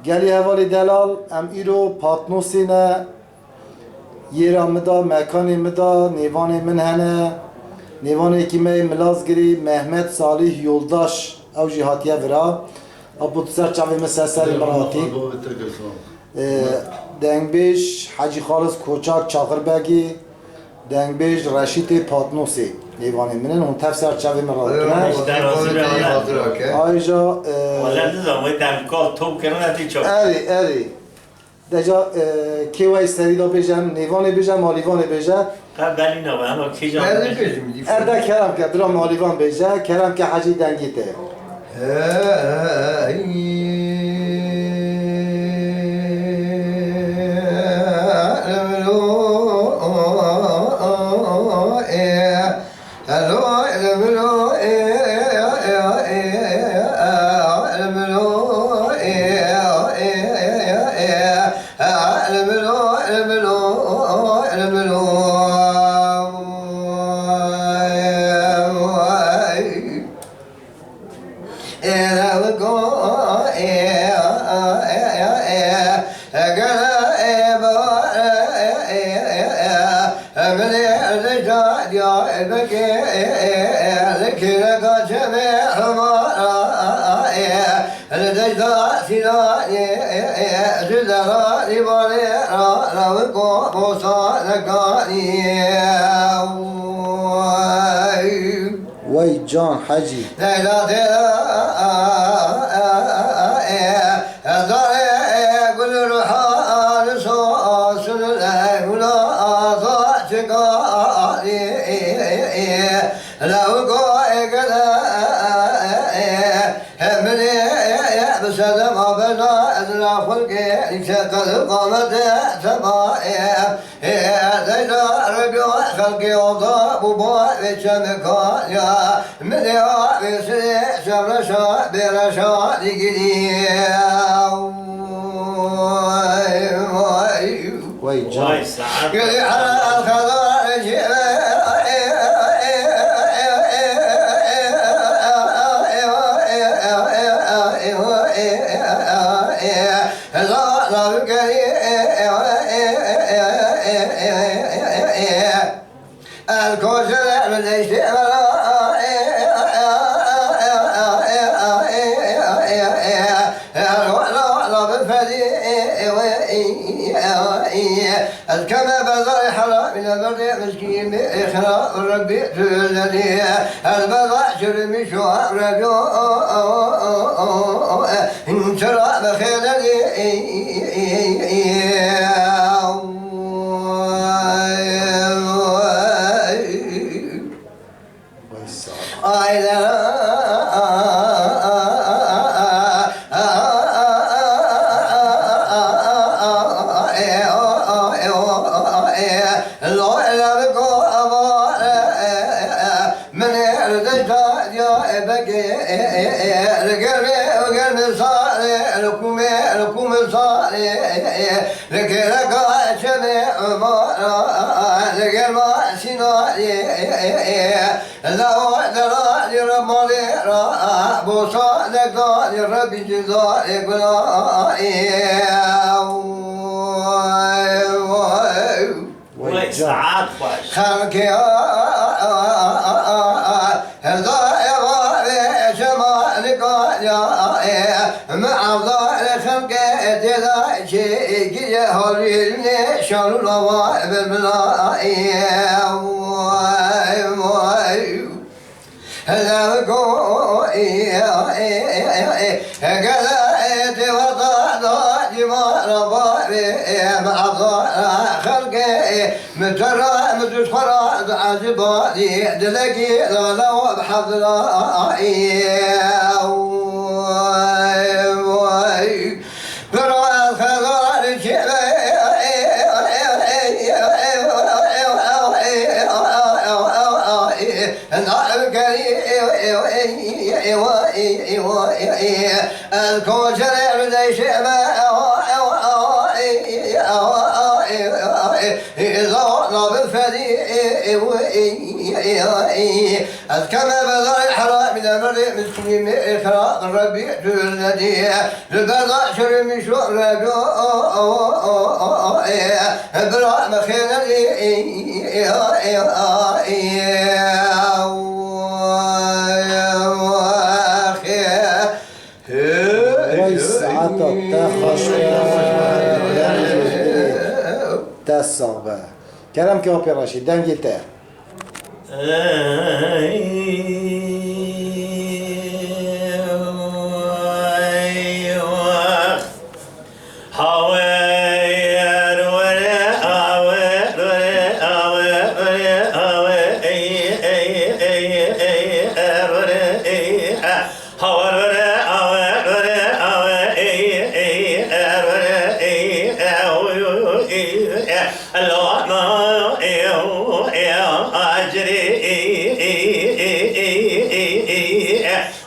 گلی حوالی دلال ام ایرو پاتنوسینه یرا مدا مکانی مدا نیوان من هنه نیوان که می ملازگری محمد صالح یولداش او جهاتیه ورا ابو تسر چاوی مسسری مراتی دنگ بیش حاجی خالص کوچاک چاقربگی دنگ بیش رشید پاتنوسی نیوان منن هم تفسر چاوی مراتی آیجا ولند زمان دمکال توم کنن اتی چاق اری دجا کیوای سریدا بیجم نیوان بیجم مالیوان بیجم قبلی نه اما کی جان اردا کرم که برام مالیوان بیجم کرم که حاجی دنگیته وای جان حاجی وای جان الكما بضاء حرام من البرد مسكين إخراء ربي تولدي البضاء شرمي شوار رجو انشرى بخيلدي ربي جزائك وای ساعت باش خلق يا هدايا شمالك يا مع ضال خلق تذا شيء يهرني شر الله بالملائكة هذا قوي قلت وضعت جمال بابي مع خلقي مترى متسخرات عجباتي دلقي لو بحضرائي برا الخضار الكوشر ليش ما إذا نابل فدي أذكر بذر الحرام من أمر مسكين إخراء ربي الذي لبضع شرم شعر برا مخينا الصعبة كلام كوبي رشيد دنجي تا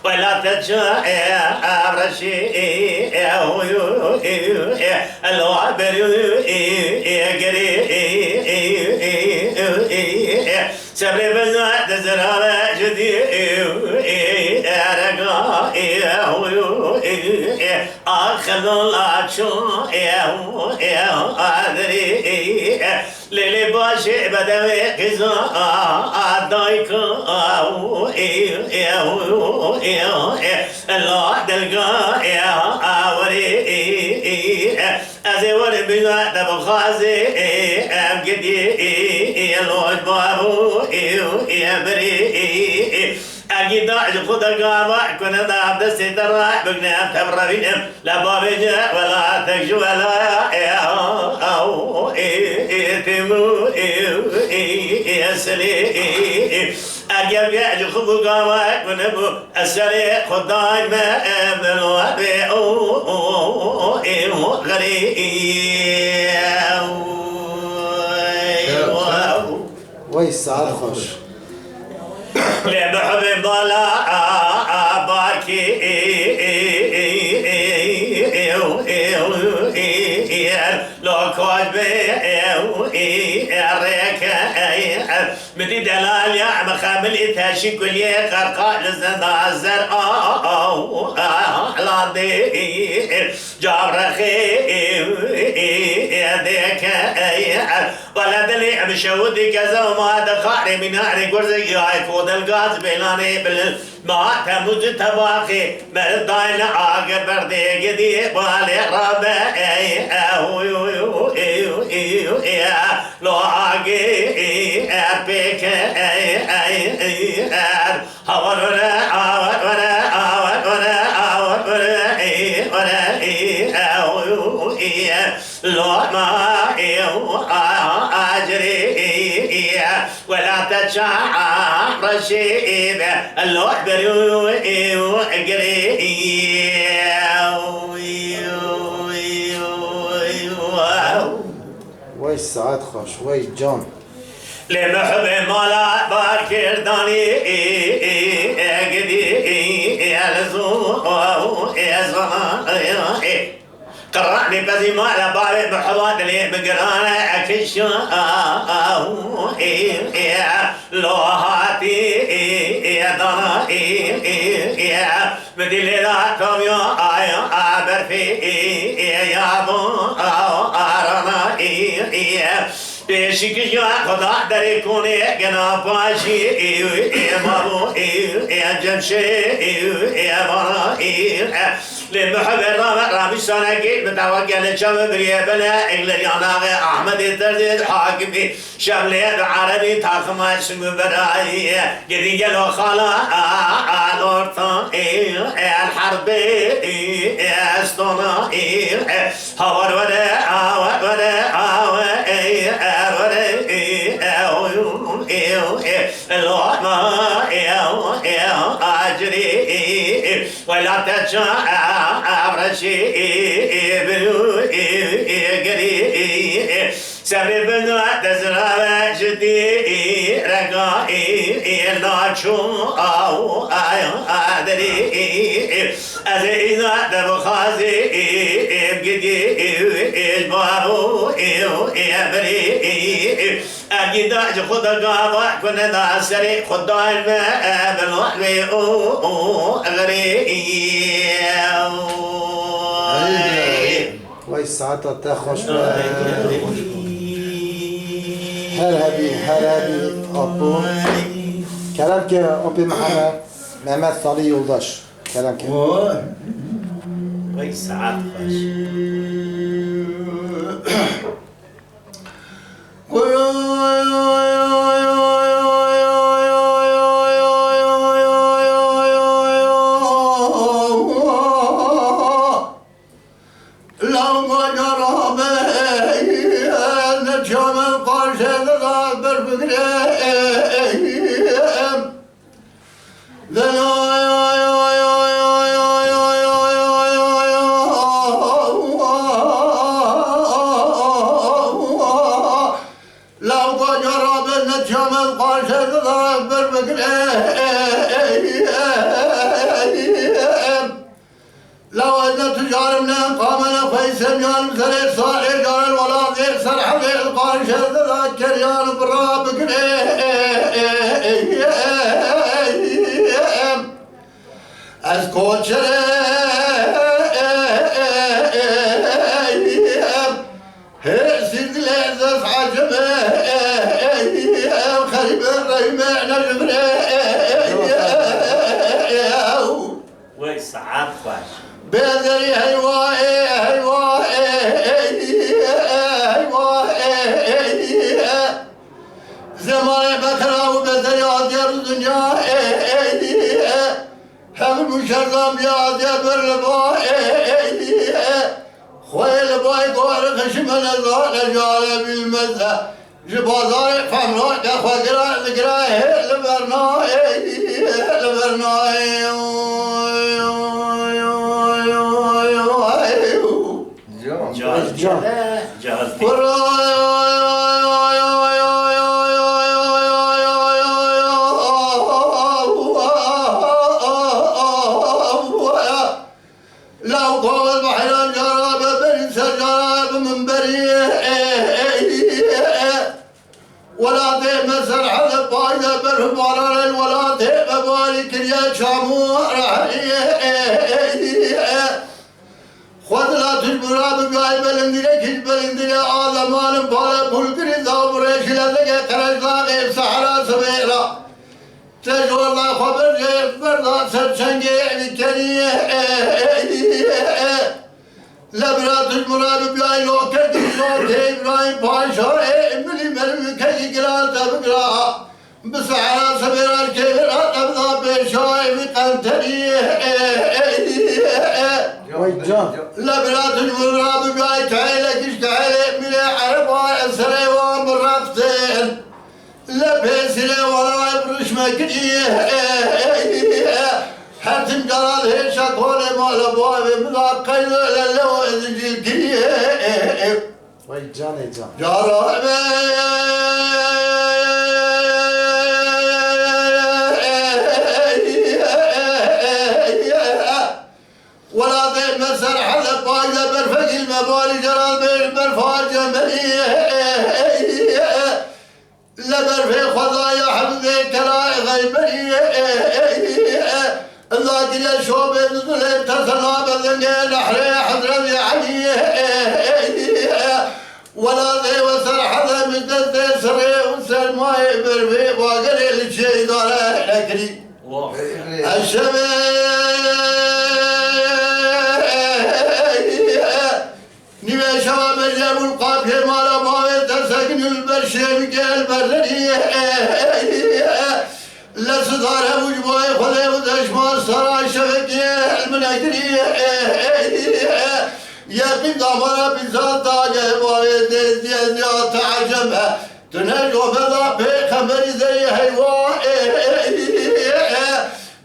ولا تجاء رشي الوابر سبب تزرع جدي آخر الله شو أدري للي باشي بدوي كذا دايك الله دلقا وري أزور بنا تبخازي أبجدي الوج بابو بري أكيد أجل خد القامع كنا نعبد السترة بقنا تبرفين لا بابجا ولا تكشو ولا أو تمو يسلي أجل أجل خد القامع كنا بو السلي خداي ما أبنوا غريب ويسعد خوش لبحب ضلا باكي لو كوج بدي دلال يا مخامل تاشي كل يقرقا لزنا الزرقاء لاندي جابرخي يديك ولا دلي مشودي كذا وما دخاري من نهر قرزي يكون الغاز بلاني ما تموت تباقي مردين عاقب بردي قدي بالي ربا لو عاقي أبيك لو ما أجري ولا تشعر رشيب اللوح بريو اقري وي سعد خوش وي جون لمحب مالا باكر داني اقدي يلزو قرأني بذي مالا باري بحواد لي بقرانا أكشو لو هاتي دانا بدي لذا توميو عبر في يا بو أرانا بشكل خدا دري كوني جنا باشي مابو جمشي بارا لمحب رامي سانكي متوكل شام بريبنا إغليانا أحمد الدردي حاكمي شملي عربي تاخما سمو براي جدي جلو خالا الورطان الحرب استونا هور ودا أجري ولا تشعر رشيب قري سبب تزرع جدي رقائي ناشو أو أدري إذا تبخازي قدي البارو بري أجد خد قاوة كنا دا سري خد الماء بالوحوي أغري وای ساعتا تا خوش هر هبی آبو کلام که آبی محمد صالح یولداش کلام که وي ساعات خوش لو أن تجارمنا قامنا فيسم يان سرير صالح جار الولاد يكسر حبيب القارش ذاكر يان برابك أسكوت شريم سيد العزاز عجب خريب الرحيم نجم وي ساعات خوش بدري زمان بكرة وبدري عدير الدنيا هم المشرم يا عدير بالبا خويل باي قوار خشمنا الظهر جال بالمزة جبازار فمنا كخوا قراء ذكرى لبرنا جاز لو قوى البحر جراب بنس جراب من بريه ولا ذي مسر حذب بايدة برهم على ولا ذي مبارك يا شامو رحيه خذ لا تجبرا بجاي بلندري كج بلندري آدمان بالا بولكري زابريش لذك قرش لاغيب سحرا سبيرا تجور لا خبر جيب بردا سرچنگي لكريه لبرا تجبرا بجاي لوكر ديشو تيبراي باشا املي مرمي كي قرا تبقرا بسحرا سبيرا كيرا تبدا بيشاي بقنتريه وای جان لبرات المراب بجاي تعالى كش تعالى من عربا اسري ومرفتين لبسري ولا برش مكريه حتم قراد هيش اقول مال ابواب ملاقي للو ازجل كريه وای جان جان جرب ولا ذي مسر حذب بايدة برفق المبالي جرال بالبرفاج جمالية لبرفق خضايا حمدي كراي غيبرية الذاك اللي شوب الظلم تسلى بالذنقى نحري حضرم عليه ولا ذي وسر حذب مدد سري وسر ماي برفق واقري للشي داره لكري الشباب نوي شباب الجاب القافية مالا ماوي تسكن البرشيم قال برنيه لصداره وجبوي خذي ودشمار سراي شبكيه المناكريه يقين دامارا بزاد داجه ماوي ديزيا تعجمه تنجو بذا بخمر زي هيوان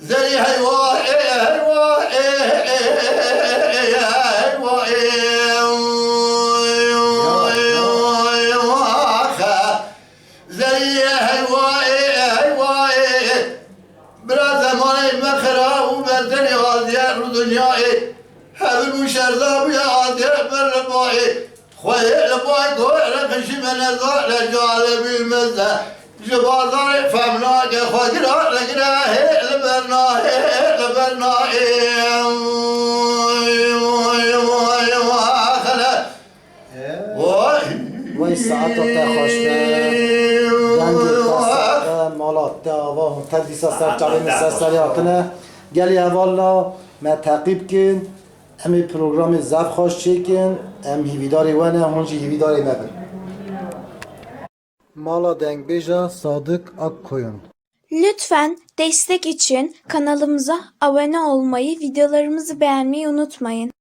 زي هيوان دنياي هذا المشرب يا عادي خير باي غير خشي من الزهر جال بالمزة جبازر فمناك خجرا لقنا هيل برنا وای ساعت تا خوش دنگ تا مالات تا و تدریس سر چالش سر یاتنه گلی حوالا ما تعقیب کن امی پروگرام زف خوش چکن ام هیویداری ونه هونجی هیویداری مبر مالا دنگ بیجا صادق ak koyun. Lütfen destek için kanalımıza abone olmayı, videolarımızı beğenmeyi unutmayın.